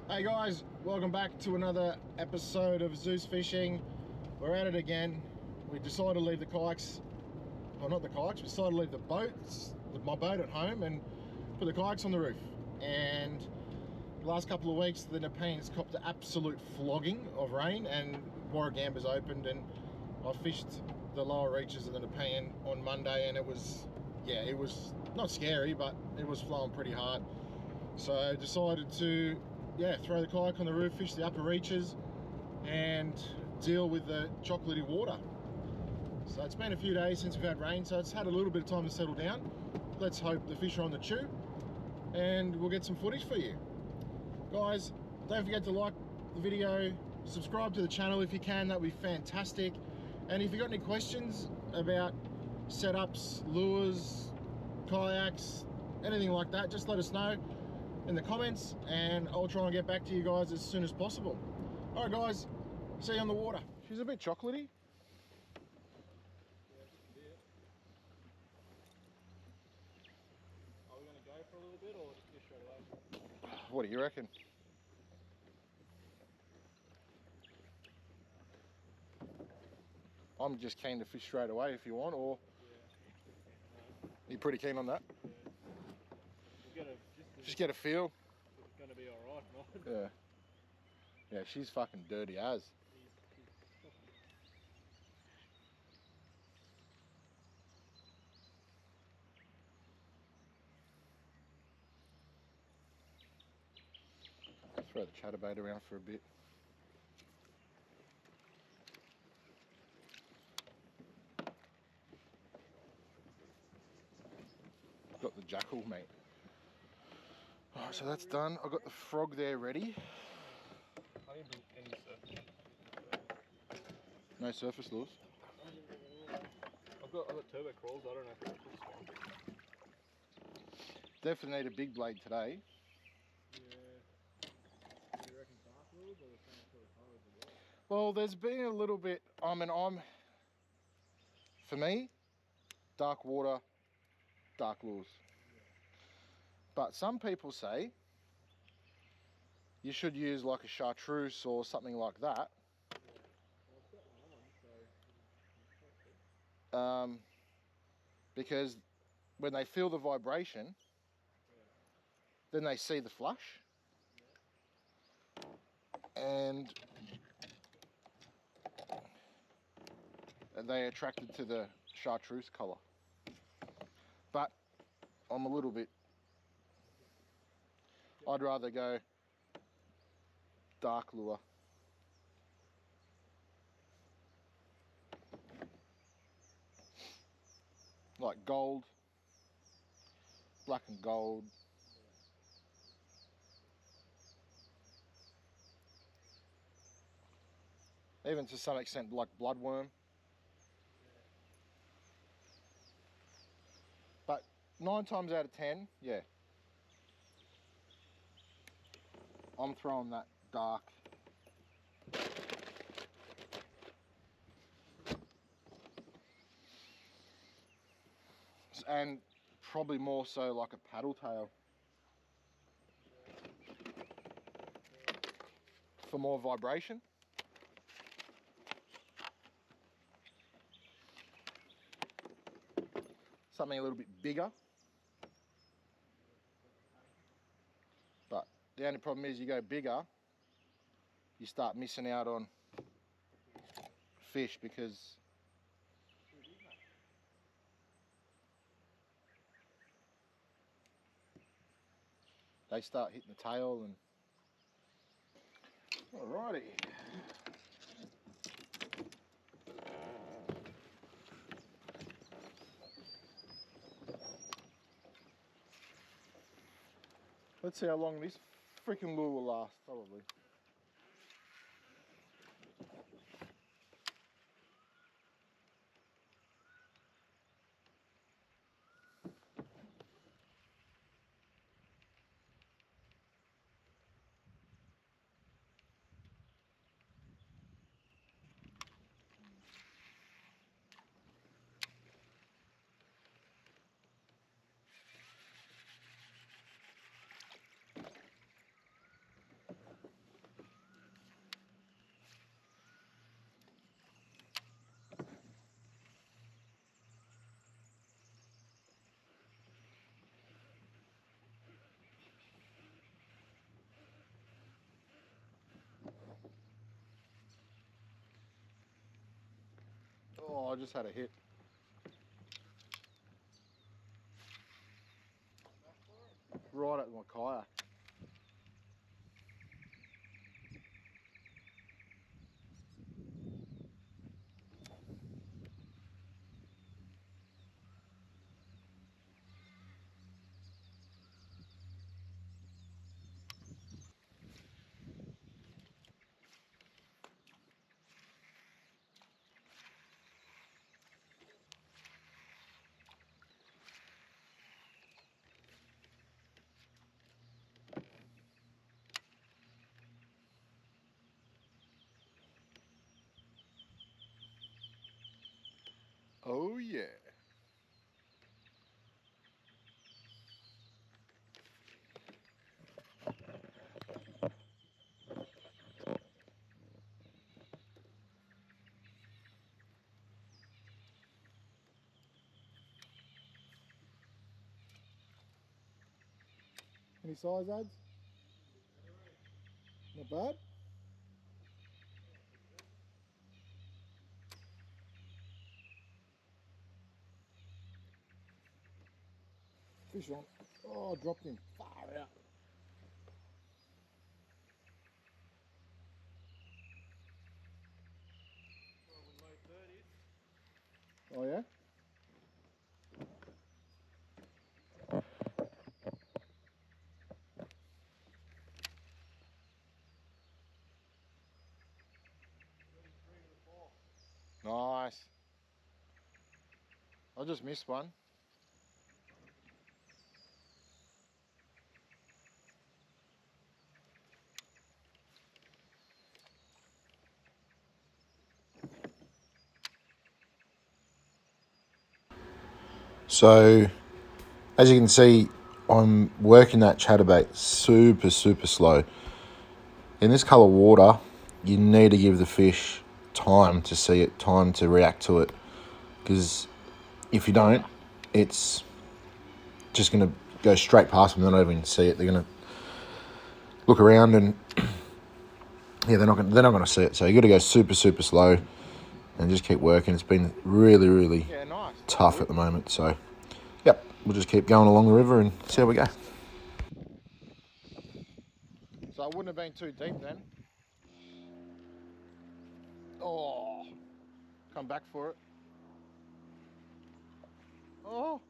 Hey guys, welcome back to another episode of Zeus Fishing. We're at it again. We decided to leave the kayaks, well not the kayaks, we decided to leave the boats, my boat at home and put the kayaks on the roof. And the last couple of weeks the Nepean's copped an absolute flogging of rain and Warragamba's opened, and I fished the lower reaches of the Nepean on Monday, and it was not scary, but it was flowing pretty hard. So I decided to throw the kayak on the roof, fish the upper reaches and deal with the chocolatey water. So it's been a few days since we've had rain, so it's had a little bit of time to settle down. Let's hope the fish are on the chew and we'll get some footage for you. Guys, don't forget to like the video, subscribe to the channel if you can, that would be fantastic. And if you've got any questions about setups, lures, kayaks, anything like that, just let us know in the comments and I'll try and get back to you guys as soon as possible. All right guys, see you on the water. She's a bit chocolatey. Yeah, just a bit. Are we going to go for a little bit or just fish straight away? What do you reckon? I'm just keen to fish straight away if you want, or you're pretty keen on that? Yeah. Just get a feel. It's going to be alright, right? Yeah. Yeah, she's fucking dirty as. Throw the chatterbait around for a bit. Got the jackal, mate. Alright, so that's done. I've got the frog there ready. I didn't bring any surface. No surface lures. I've got turbo crawls, I don't know if it's this one. Definitely need a big blade today. Yeah. Do you reckon dark lures or the same sort of colours as well? Well, there's been a little bit, for me, dark water, dark lures. Yeah. But some people say you should use like a chartreuse or something like that. Yeah. Well, I've got one on, so it's quite good. Because when they feel the vibration, Yeah. then they see the flush. Yeah. And they're attracted to the chartreuse colour. But I'm a little bit, I'd rather go dark lure. Like gold, black and gold. Even to some extent like bloodworm. But 9 times out of 10, yeah, I'm throwing that dark. And probably more so like a paddle tail. For more vibration. Something a little bit bigger. But the only problem is you go bigger, you start missing out on fish because they start hitting the tail and... Alrighty. Let's see how long this freaking lure will last, probably. Oh, I just had a hit. Right at my kayak. Oh yeah. Any size ads? Not bad. Fish on. Oh, dropped him. Far out. Low 30s. Oh yeah? Nice. I just missed one. So, as you can see, I'm working that chatterbait super, super slow. In this colour water, you need to give the fish time to see it, time to react to it. Because if you don't, it's just going to go straight past them. They're not even going to see it. They're going to look around and, yeah, they're not going to see it. So you got to go super, super slow and just keep working. It's been really, really tough at the moment. So, yep, we'll just keep going along the river and see how we go. So I wouldn't have been too deep then. Oh, come back for it. Oh.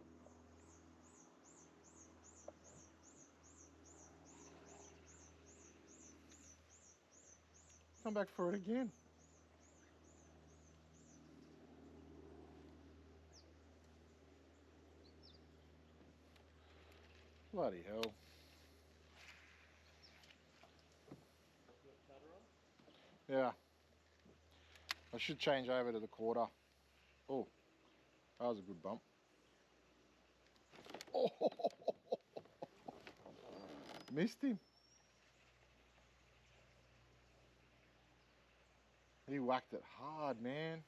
Come back for it again. Bloody hell. Yeah. I should change over to the quarter. Oh, that was a good bump. Oh, missed him. He whacked it hard, man.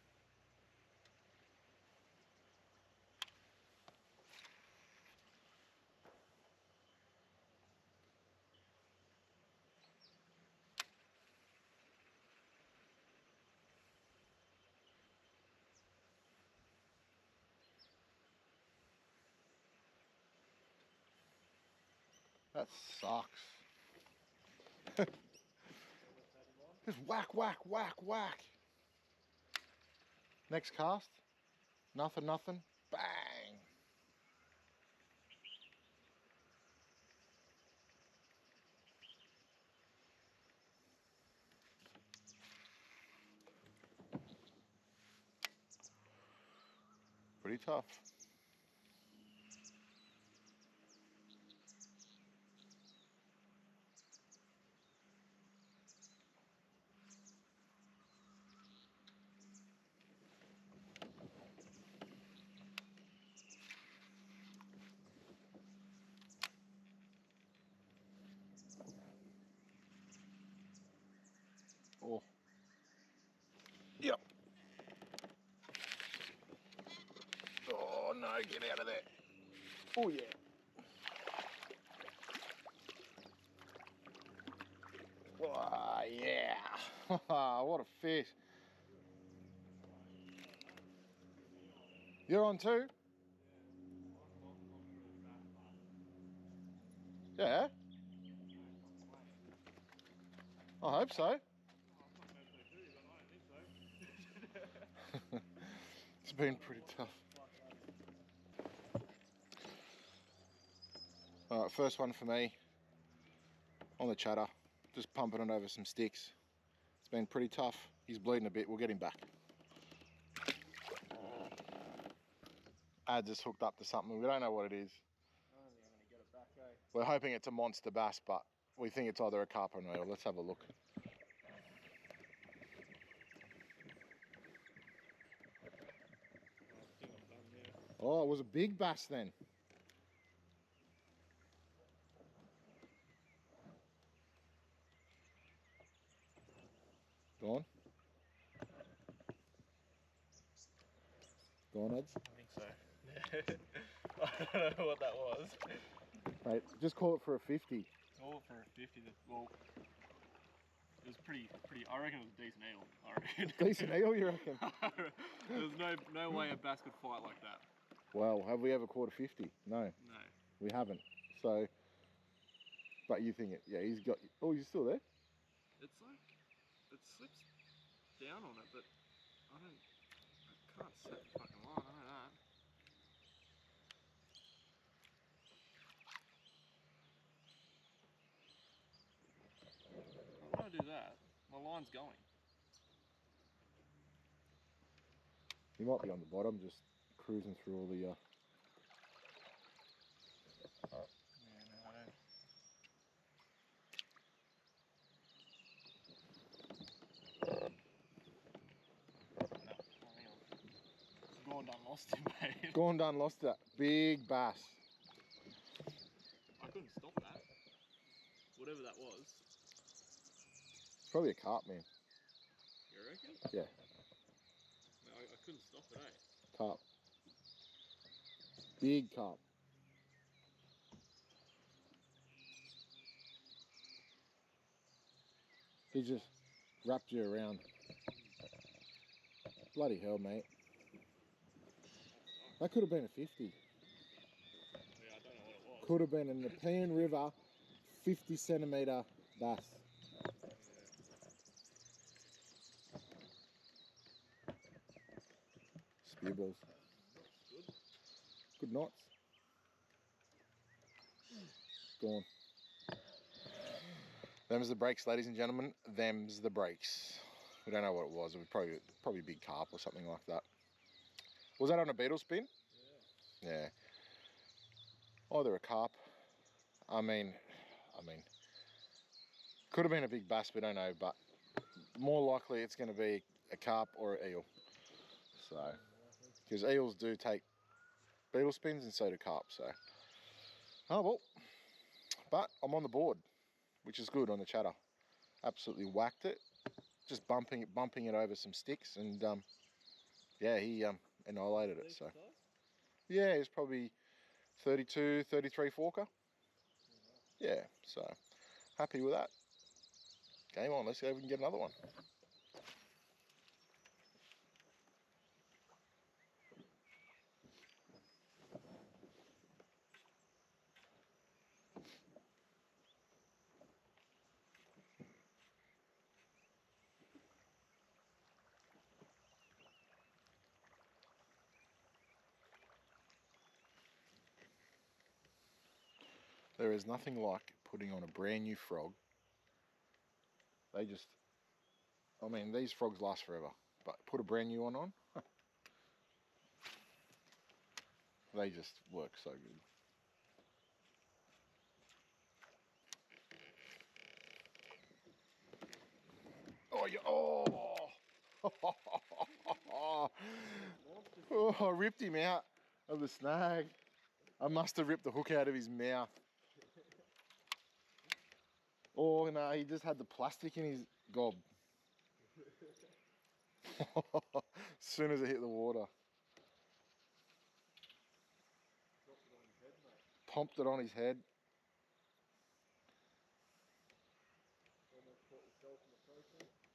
That sucks. Just whack, whack, whack, whack. Next cast. Nothing, nothing. Bang. Pretty tough. Oh. Yep. Oh no, get out of there. Oh yeah. Oh yeah. What a fish. You're on too? Yeah, I hope so. It's been pretty tough. Alright, first one for me on the chatter. Just pumping it over some sticks. It's been pretty tough. He's bleeding a bit. We'll get him back. Ad just hooked up to something. We don't know what it is. I don't think I'm going to get it back, eh? We're hoping it's a monster bass, but we think it's either a carp or an eel. Let's have a look. I think I'm done there. Oh, it was a big bass then. Go on. Go on, Eds. I think so. I don't know what that was. Mate, just call it for a 50. All for a 50. Well, it was pretty. I reckon it was a decent eel. I reckon. Decent eel, you reckon? There's no way a bass could fight like that. Well, have we ever caught a 50? No, No. we haven't. So, but you think it? Yeah, he's got. Oh, he's still there. It's like it slips down on it, but I can't set the fucking line. I know that. When I do that, my line's going. He might be on the bottom, just cruising through all the. Yeah, no, I don't. No, hang on. Gone done lost him, mate. Gone done, lost that big bass. I couldn't stop that. Whatever that was. It's probably a carp, man. You reckon? Yeah, No, I couldn't stop it, eh? carp. Big carp. He just wrapped you around. Bloody hell, mate. That could have been a 50. Yeah, I don't know what it was. Could have been a Nepean River 50 centimetre bass. Spearballs. Good. Good knots. Gone. Them's the breaks, ladies and gentlemen. Them's the breaks. We don't know what it was. It was probably a big carp or something like that. Was that on a beetle spin? Yeah. Yeah. Either a carp. I mean, could have been a big bass. We don't know, but more likely it's going to be a carp or an eel. So, because eels do take beetle spins and so do carp. So, oh well. But I'm on the board, which is good on the chatter. Absolutely whacked it. Just bumping it over some sticks, and yeah, he annihilated it. So yeah, it's probably 32, 33 forker. Yeah, so happy with that. Game on, let's see if we can get another one. There is nothing like putting on a brand new frog. They just, I mean, these frogs last forever, but put a brand new one on, they just work so good. Oh, yeah, oh! Oh, I ripped him out of the snag. I must have ripped the hook out of his mouth. Oh, no, he just had the plastic in his gob. As soon as it hit the water. Pumped it on his head.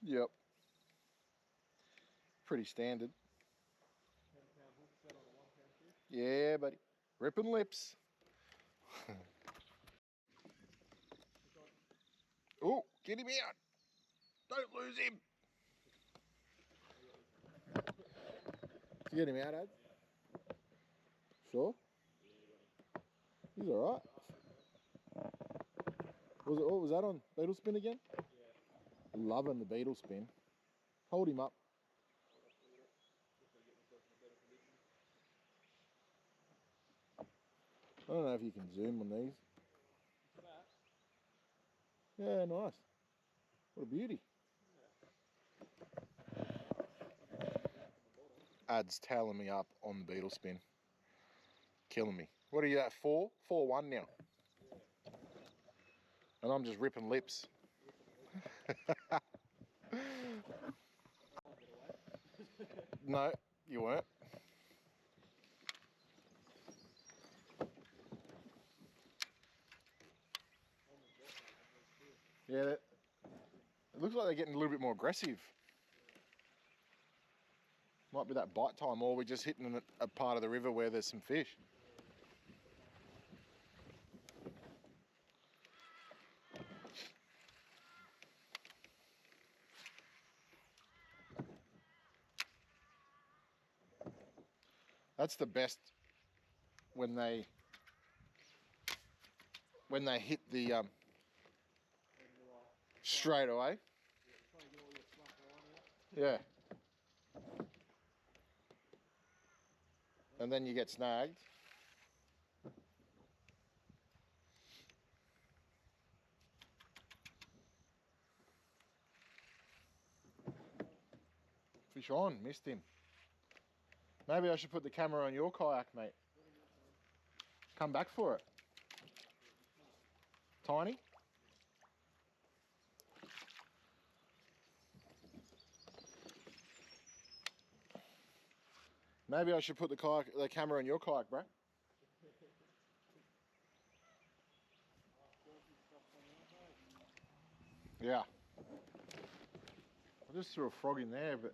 Yep. Pretty standard. 10-pound hook set on a Yeah, buddy. Ripping lips. Oh, get him out. Don't lose him. Did you get him out, Ad? Sure? He's alright. What was that on? Beetle spin again? Loving the beetle spin. Hold him up. I don't know if you can zoom on these. Yeah, nice. What a beauty. Ad's tailing me up on the beetle spin. Killing me. What are you at, 4? 4-1 now. And I'm just ripping lips. No, you weren't. Yeah, it looks like they're getting a little bit more aggressive. Might be that bite time, or we're just hitting a part of the river where there's some fish. That's the best when they hit the straight away. Yeah. And then you get snagged. Fish on, missed him. Maybe I should put the camera on your kayak, mate. Come back for it. Tiny? Maybe I should put the camera on your kayak, bro. Yeah. I just threw a frog in there, but...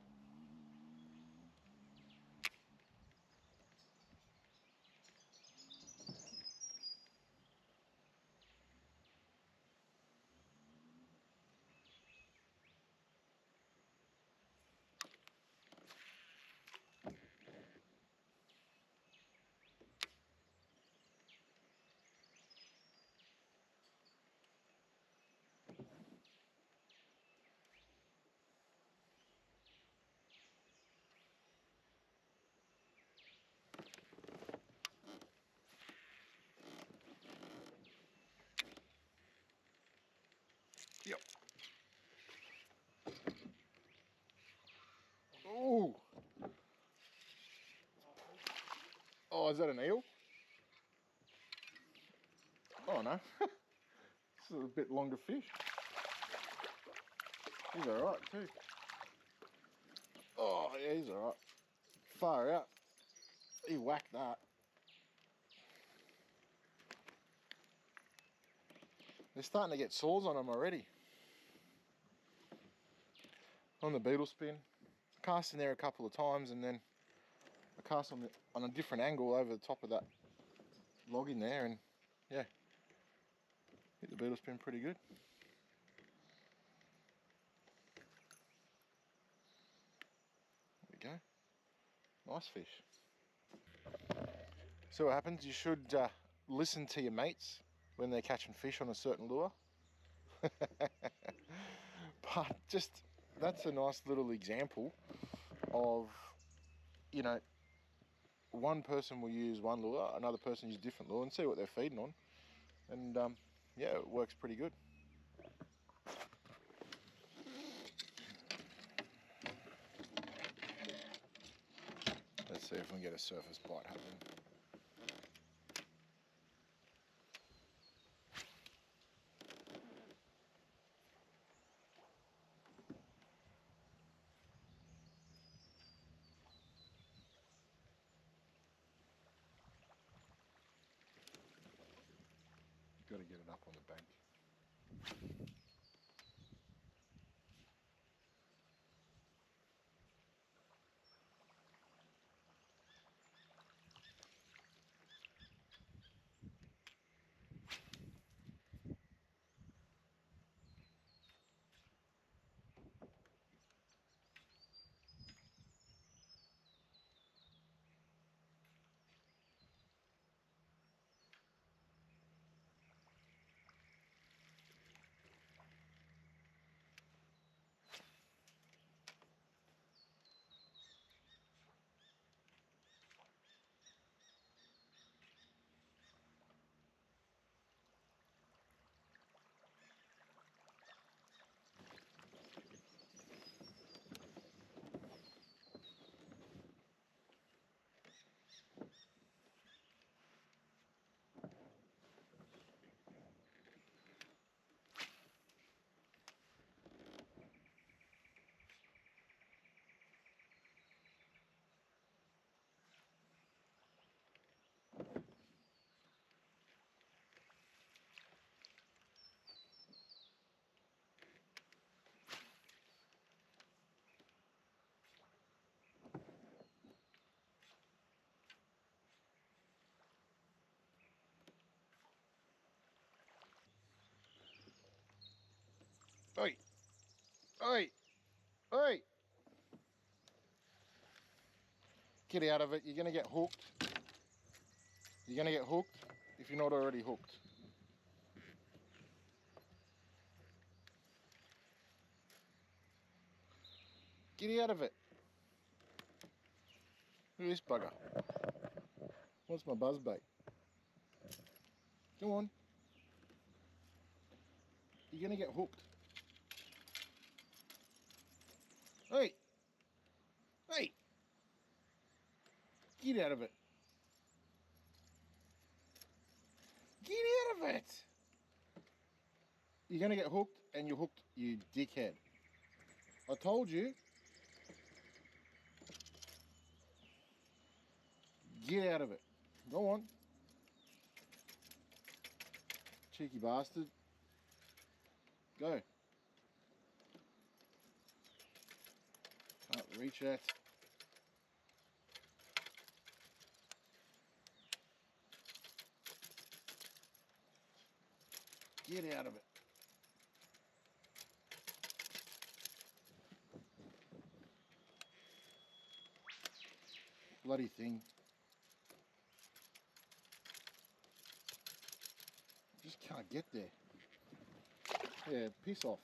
Yep. Ooh. Oh, is that an eel? Oh, no. This is a bit longer fish. He's alright, too. Oh, yeah, he's alright. Far out. He whacked that. They're starting to get sores on them already. On the beetle spin. Cast in there a couple of times and then I cast on a different angle over the top of that log in there and yeah, hit the beetle spin pretty good. There we go. Nice fish. So what happens, you should listen to your mates when they're catching fish on a certain lure. But just, that's a nice little example of, you know, one person will use one lure, another person use a different lure and see what they're feeding on. And yeah, it works pretty good. Let's see if we can get a surface bite happening. Got to get it up on the bank. get out of it. You're going to get hooked. You're going to get hooked if you're not already hooked. Get out of it. Look at this bugger. What's my buzzbait? Come on. You're going to get hooked. Hey! Hey! Get out of it. Get out of it! You're going to get hooked, and you're hooked, you dickhead. I told you. Get out of it. Go on. Cheeky bastard. Go. Can't reach it. Get out of it. Bloody thing. Just can't get there. Yeah, piss off.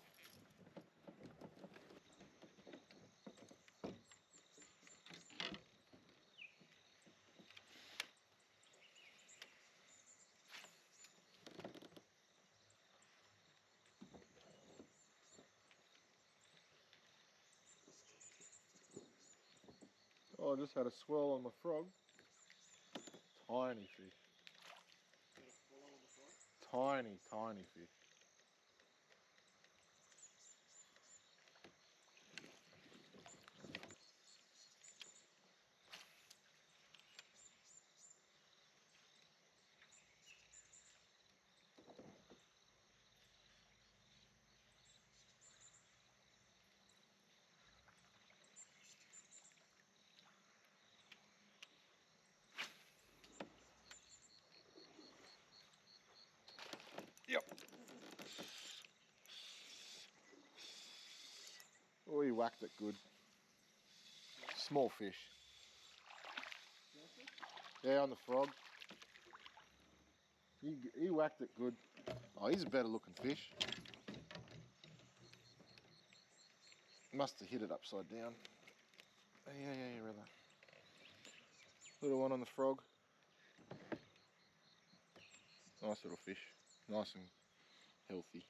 Oh, I just had a swirl on the frog. Tiny fish. Tiny, tiny fish. Yep. Oh, he whacked it good. Small fish. Yeah, on the frog. He whacked it good. Oh, he's a better looking fish. Must have hit it upside down. Yeah, rather. Little one on the frog. Nice little fish. Nice and healthy.